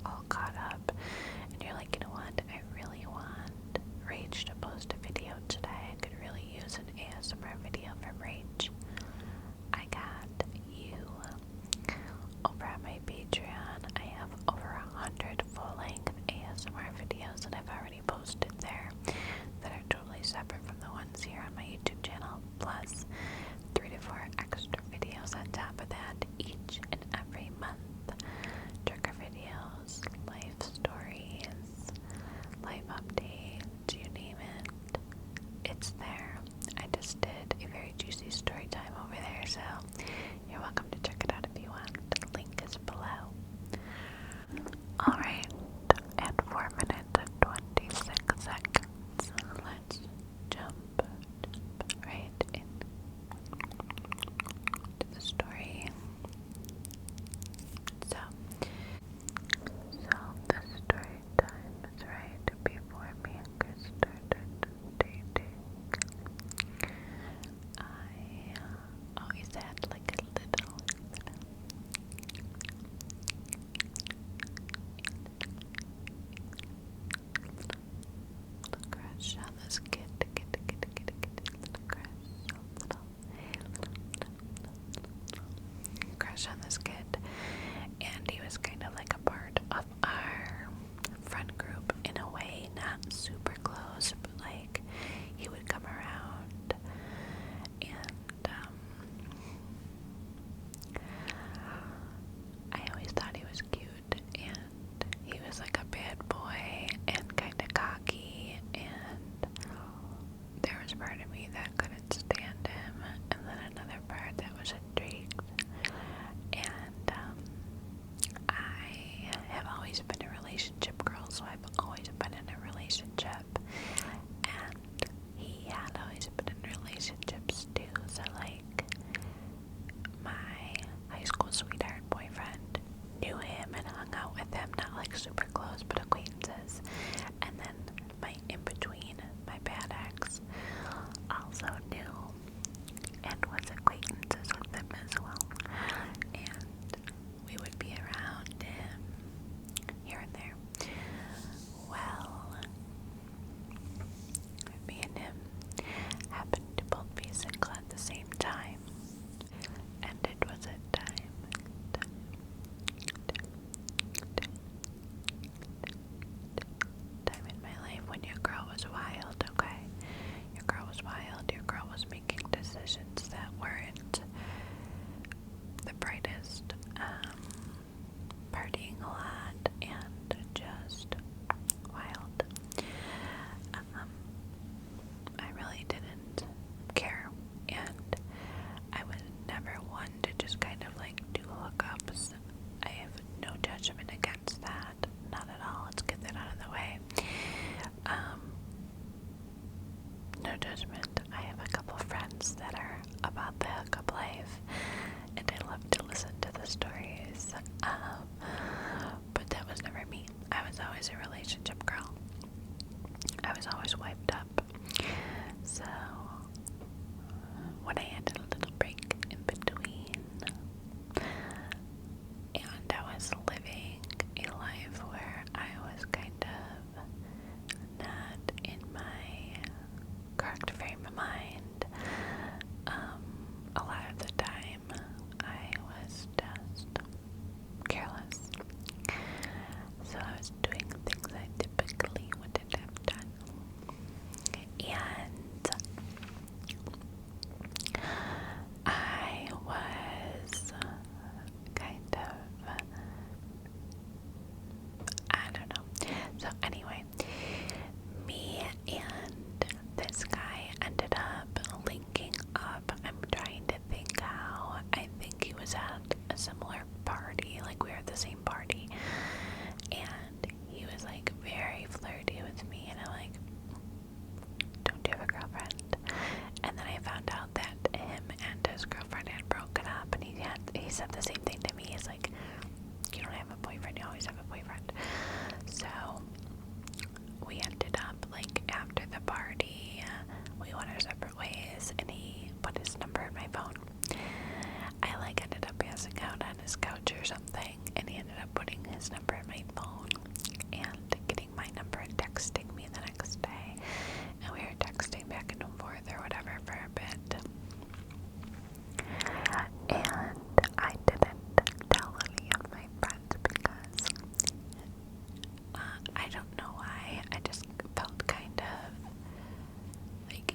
all caught up, and you're like, you know what, I really want Rach to post a video today. I could really use an ASMR video from Rach. I got you. Over at my Patreon, I have over 100 full-length ASMR videos that I've already posted there that are totally separate from the ones here on my YouTube channel, plus 3 to 4 extra videos on top of that each and every month. Trigger videos, life stories, life updates, you name it, it's there. I just did a very juicy story time over there, so you're welcome to check it out if you want. The link is below. Alright, at 4 minutes and 26 seconds, let's jump right in to the story. So the story time is right before me and Chris started dating. I always had like a little crush on this kid, little crush on this kid, and he was kind of like a part of our friend group in a way, not super close, but like he would come around, and I always thought he was cute, and he was like a bad boy and kind of cocky, and there was part of me that couldn't stand him, and then another part that was intrigued. And I have always been a relationship girl, so I've always been in a relationship, and he had always been in relationships too, so like my high school sweetheart boyfriend knew him and hung out with him, not like super close, but acquaintances. And then my in-between, my bad ex, also knew and was acquaintances with him as well. And we would be around him here and there. Well, me and him happened to both be single at the same time. And it was a time in my life when your girl was wild, okay? Your girl was wild, your girl was making decisions that weren't the brightest, partying a lot, and just wild. I really didn't care, and I was never one to just kind of like do hookups. I have no judgment against that, not at all. Let's get that out of the way. No judgment. I have a couple friends that are about the hookup life, and I love to listen to the stories. But that was never me. I was always a relationship girl. I was always wiped up. So when I had a little break in between, and I was living a life where I was kind of not in my correct frame of mind, a lot of the time I was just careless. So I was doing things I typically wouldn't have done. And I was kind of, I don't know. So anyway, me and this guy ended up linking up. I'm trying to think how. I think he was at a similar party, like we were at the same party, and he was like very flirty with me, and I'm like, don't you have a girlfriend? And then I found out that him and his girlfriend had broken up, and he said the same thing to me. He's like, you don't have a boyfriend, you always have a boyfriend. So we ended up, like, after the party, we went our separate ways, and he put his number in my phone. I, like, ended up passing out on his couch or something, and he ended up putting his number in my phone and getting my number and texting me the next day. And we were texting back and forth or whatever for a bit. And I didn't tell any of my friends because I don't know why. I just felt kind of like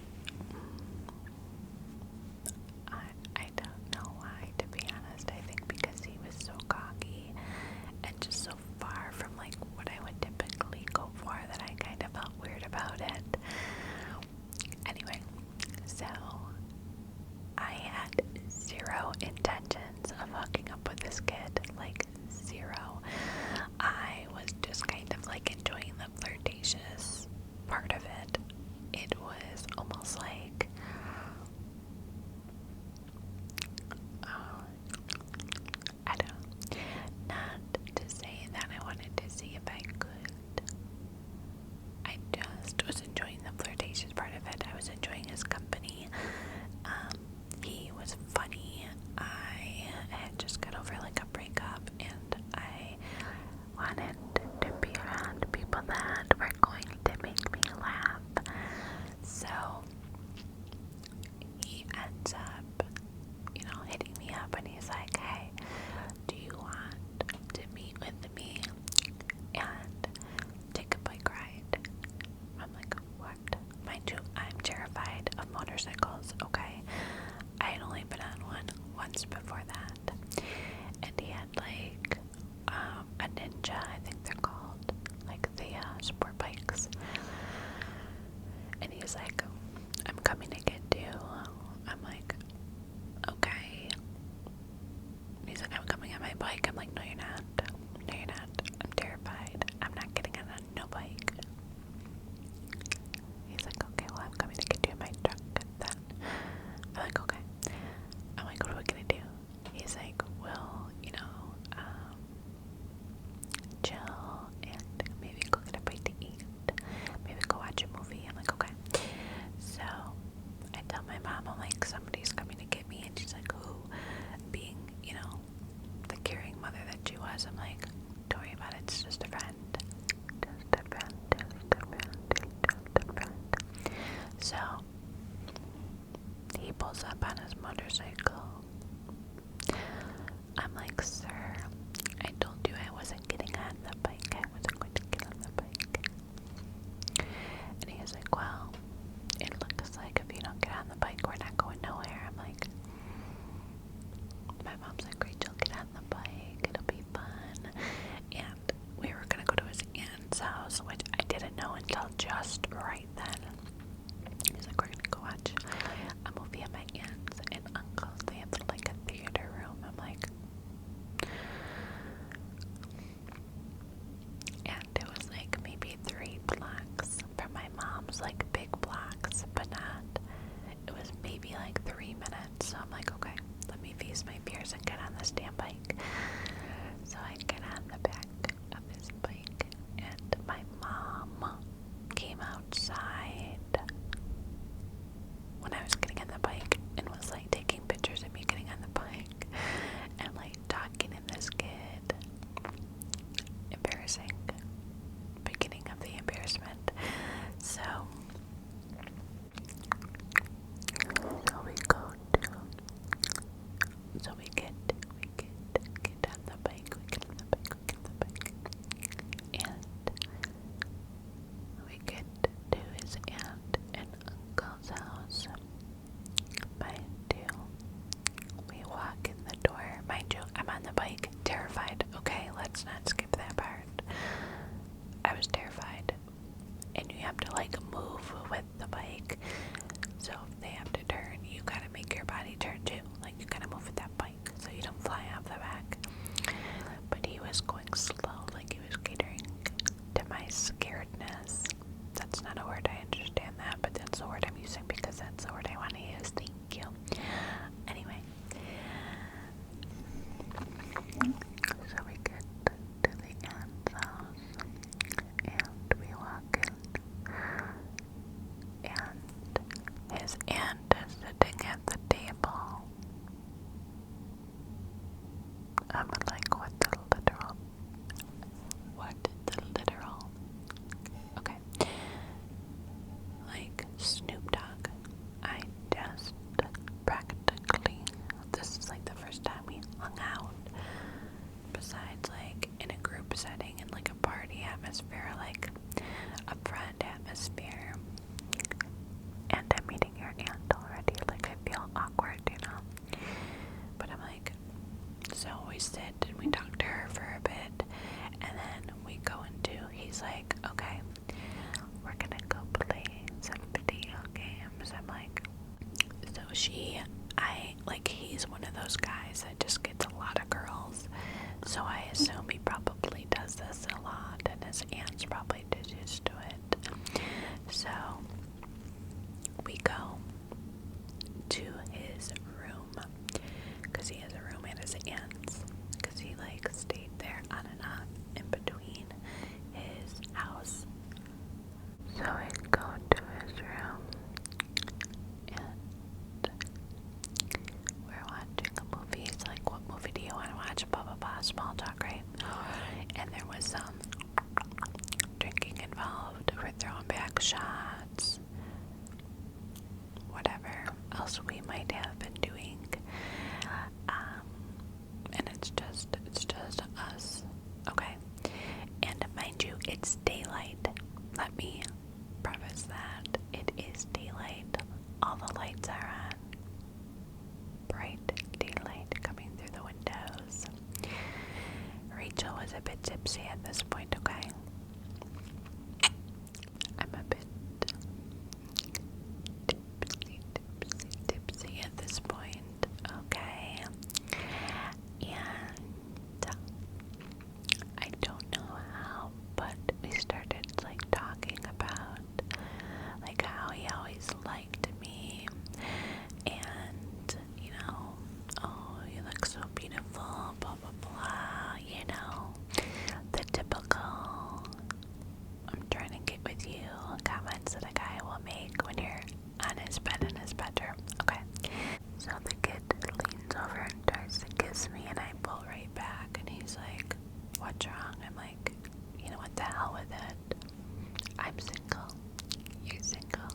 I don't know why, to be honest. I think because he was so cocky and just so far from like what I would typically go for that I kind of felt weird about it. Anyway, so I had zero intentions of hooking up with this kid, like zero. I was just kind of like enjoying the flirtatious part of it. It was almost like I don't, not to say that I wanted to see if I could. I just was enjoying the flirtatious part of it. I was enjoying his company. He was funny. I had just got over like a breakup and I wanted to be around people that were going to make me laugh. So he ends up, hitting me up and he's like, hey, do you want to meet with me and take a bike ride? I'm like, what? Mind you, I'm terrified of motorcycles, okay? I had only been on one once before that. And he had like a Ninja, I think they're called, like the sport bikes. And he's like, I'm coming to get you. I'm like, okay. He's like, I'm coming on my bike. I'm like, no, you're not. No, you're not. I'm terrified. I'm not getting on no bike. He's like, okay, well, I'm coming to get you in my truck then. I'm like, okay. I'm like, what are we gonna do? He's like, well, chill and maybe go get a bite to eat. Maybe go watch a movie. I'm like, okay. So I tell my mom, I'm like, somebody's coming to get me, and she's like, who? Being, the caring mother that she was, I'm like, don't worry about it, it's just a friend. Just a friend, just a friend, just a friend. So he pulls up on his motorcycle. I'm like, sir, I told you I wasn't getting on the bike. I wasn't going to get on the bike. And he was like, well, it looks like if you don't get on the bike, we're not going nowhere. I'm like, my mom's like, Rachel, get on the bike. It'll be fun. And we were going to go to his aunt's house, which I didn't know until just right then. He's like, we're going to go watch a movie at my aunt's and uncle's. They have like a theater room. I'm like, and it was like maybe 3 blocks from my mom's, like big blocks, but not, it was maybe like 3 minutes. So I'm like, okay, let me face my fears and get on this damn bike. So I get on the back of his bike and my mom came outside when I was getting on the bike and was like taking pictures of me getting on the bike and like talking to this kid. Embarrassing. Beginning of the embarrassment. So we go to, so we get on the bike, and we get to his aunt and uncle's house. Mind you, we walk in the door. Mind you, I'm on the bike, terrified. Okay, let's not skip that part. I was terrified. And you have to like move with the bike. So if they have to turn, you gotta make your body turn too. Like you gotta move with that bike so you don't fly off the back. But he was going slow, like he was catering to my scaredness. That's not a word, I understand that, but that's the word I'm using because that's the word I want to use. Thank you. Anyway. So we get to the aunt's house and we walk in and his aunt is sitting at the table. I'm like, what the literal and we talk to her for a bit, and then we go into, he's like, okay, we're gonna go play some video games. I'm like, so he's one of those guys that just gets a lot of girls, so I assume he probably does this a lot, and his aunt's probably used to it. So we go to his room, because he has a room at his aunt's, because he stayed there on and off in between his house. So I go to his room, and we're watching a movie. It's like, what movie do you want to watch? Blah blah blah, small talk, right? And there was some drinking involved. We're throwing back shots, whatever else we might have been doing, and it's just us, okay? And mind you, it's daylight. Let me preface that it is daylight. All the lights are on, bright daylight coming through the windows. Rachel was a bit tipsy at this point, okay? I'm a bit tipsy at this point, okay? And I don't know how, but we started talking about how he always liked me, and oh, you look so beautiful, blah blah blah, the typical I'm trying to get with you comments that a guy will make when you're on his bed in his bedroom. Okay. So the kid leans over and tries to kiss me, and I pull right back, and he's like, what's wrong? I'm like, what the hell with it? I'm single. You're single.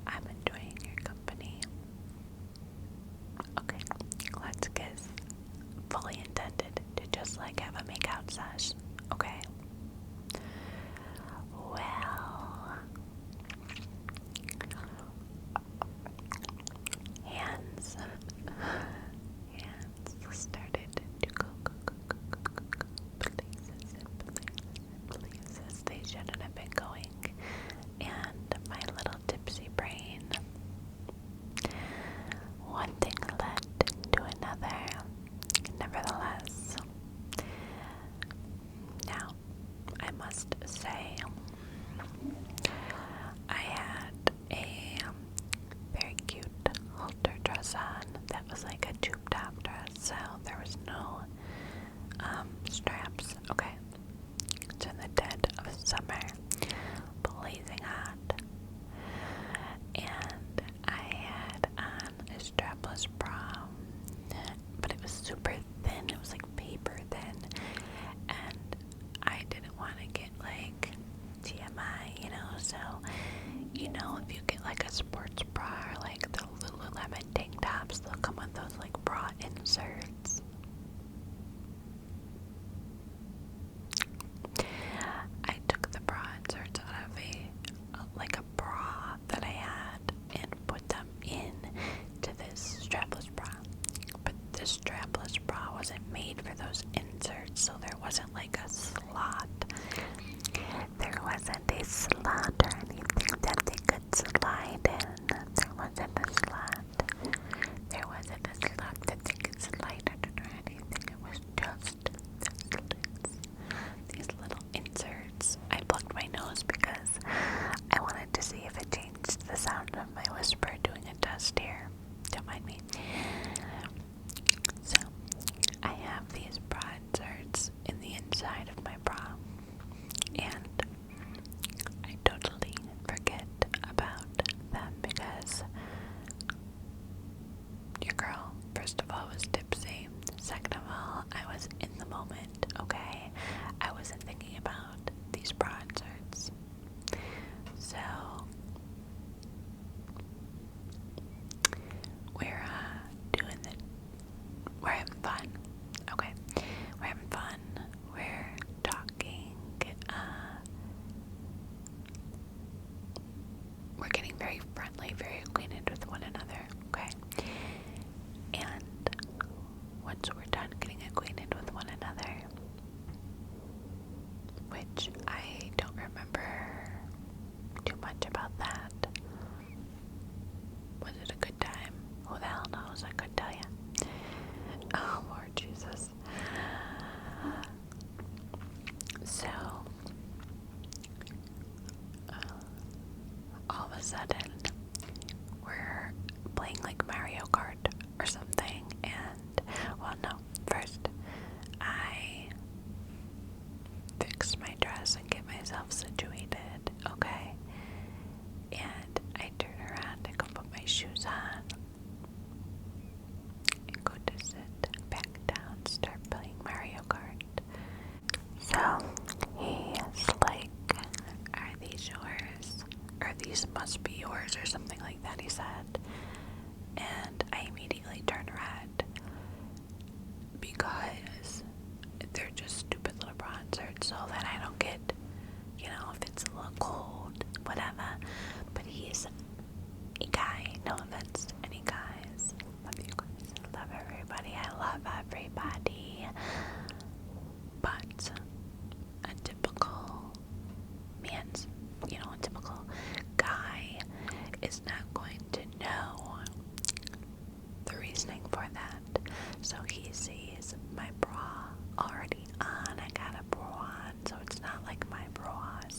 I'm enjoying your company. Okay, let's kiss. Fully intended to just have a make-out sesh. Okay. Well, hands started to go places and places they shouldn't have been going, and my little tipsy brain, one thing led to another. Nevertheless,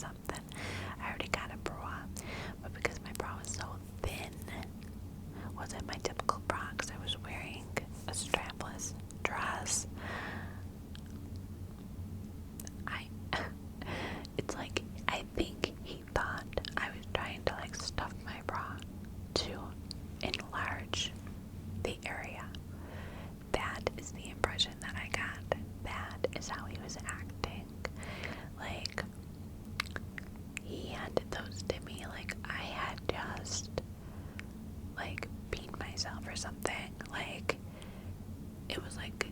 something. I already got a bra, but because my bra was so thin, wasn't my typical bra because I was wearing a strapless dress. It's like, I think he thought I was trying to like stuff my bra to enlarge the area. That is the impression that I got. That is how he was acting. Like, he handed those to me like I had just like peed myself or something. Like, it was like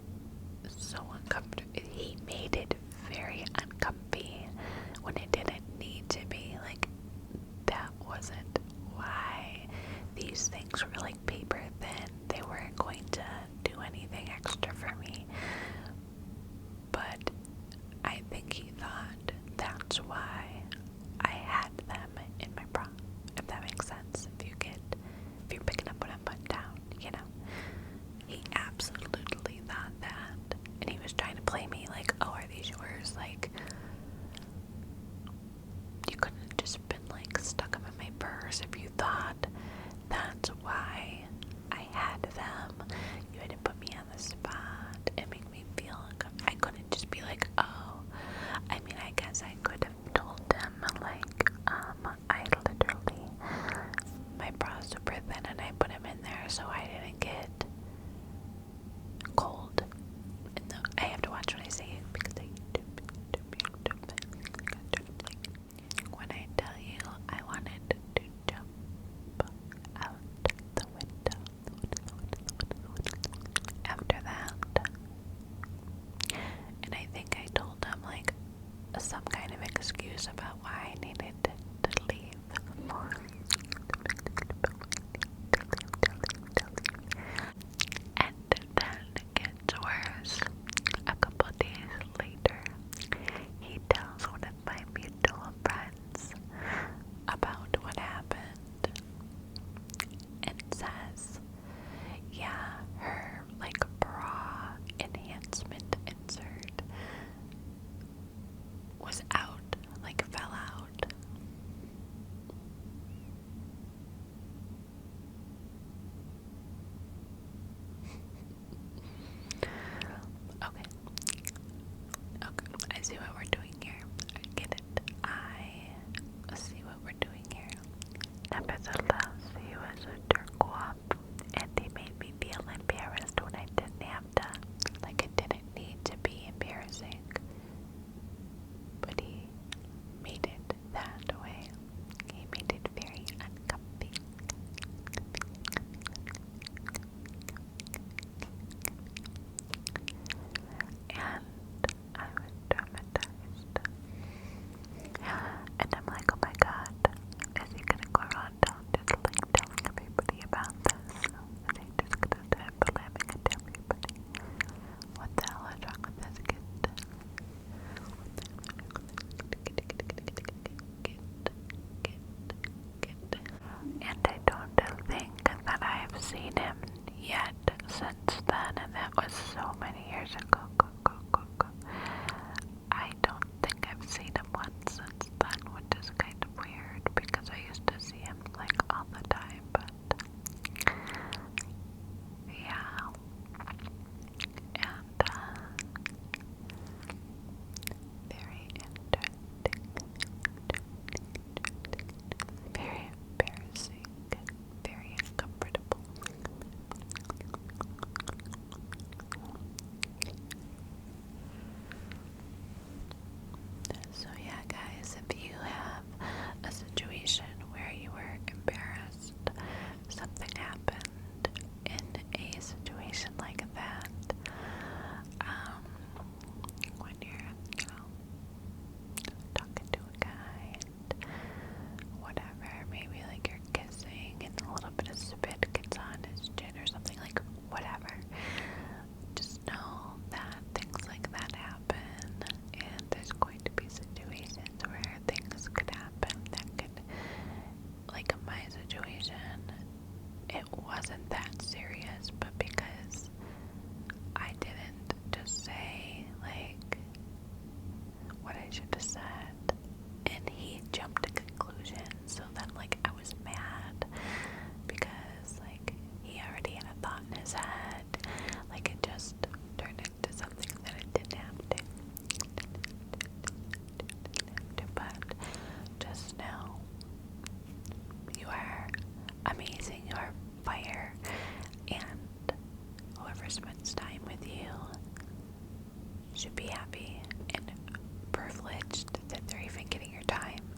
so uncomfortable. He made it very uncomfy when it didn't need to be. Like, that wasn't why these things were like paper thin. They weren't going to do anything extra for me. But I think he thought that's why I had them in my bra. If that makes sense. If you're picking up what I'm putting down, you know. He absolutely thought that. And he was trying to play me like, oh, are these yours? Like, you couldn't have just been like stuck them in my purse if you thought that's why I had them. You had to put me on the spot and make me feel uncomfortable. I couldn't just be like, oh. I mean, I guess I could have told him like, I literally, my bra's super thin and I put him in there so I didn't get cold. And I have to watch what I say because I do happy and privileged that they're even getting your time.